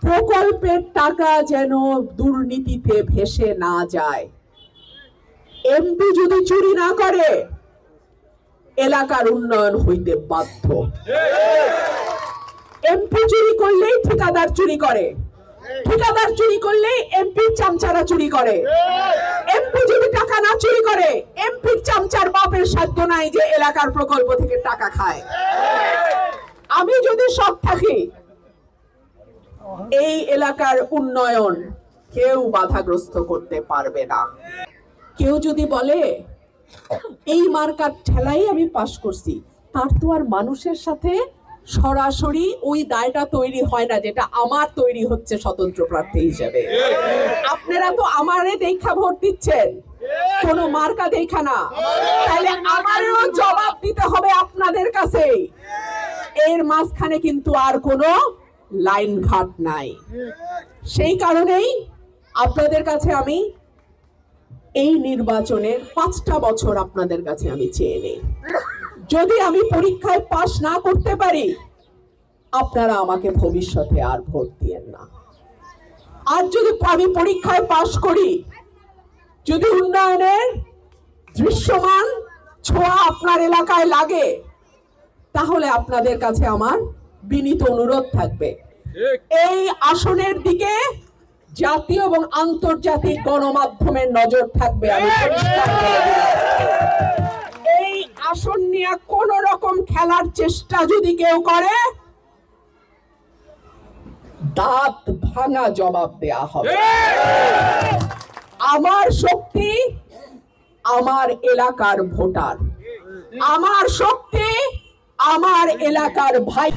প্রকল্পের টাকা যেন দুর্নীতিতে ভেসে না যায়। এমপি যদি চুরি না করে এলাকার উন্নয়ন হইতে বাধ্য। এমপি চুরি করলেই ঠিকাদার চুরি করে, ঠিকাদার চুরি করলেই এমপির চামচারা চুরি করে। এমপি যদি টাকা না চুরি করে এমপির চামচার বাপের সাধ্য নাই যে এলাকার প্রকল্প থেকে টাকা খায়। আমি যদি সৎ থাকি এই এলাকার উন্নয়ন কেউ বাধাগ্রস্ত করতে পারবে না। কেউ যদি বলে এই মার্কার ঠেলাই আমি পাশ করছি, তার তো আর মানুষের সাথে সরাসরি ওই দায়টা তৈরি হয় না যেটা আমার তৈরি হচ্ছে স্বতন্ত্র প্রার্থী হিসেবে। আপনারা তো আমারে দেখা ভোট দিচ্ছেন, কোনো মার্কা দেখা না, তাহলে আমারও জবাব দিতে হবে আপনাদের কাছে। এর মাঝখানে কিন্তু আর কোনো লাইন ঘাট নাই। সেই কারণেই আপনাদের কাছে আমি এই নির্বাচনের 5টা বছর আপনাদের কাছে আমি চেয়ে নেই। যদি আমি পরীক্ষায় পাশ না করতে পারি আপনারা আমাকে ভবিষ্যতে আর ভোট দিয়েন না। আর যদি আমি পরীক্ষায় পাশ করি, যদি উন্নয়নের দৃশ্যমান ছোঁয়া আপনার এলাকায় লাগে, তাহলে আপনাদের কাছে আমার বিনীত অনুরোধ থাকবে এই আসনের দিকে জাতীয় এবং আন্তর্জাতিক গণমাধ্যমের নজর থাকবে। আমি পরিষ্কার করে দিলাম, এই আসন নিয়ে কোন রকম খেলার চেষ্টা যদি কেউ করে দাঁত ভাঙা জবাব দেয়া হবে। আমার শক্তি আমার এলাকার ভোটার, আমার শক্তি আমার এলাকার ভাই।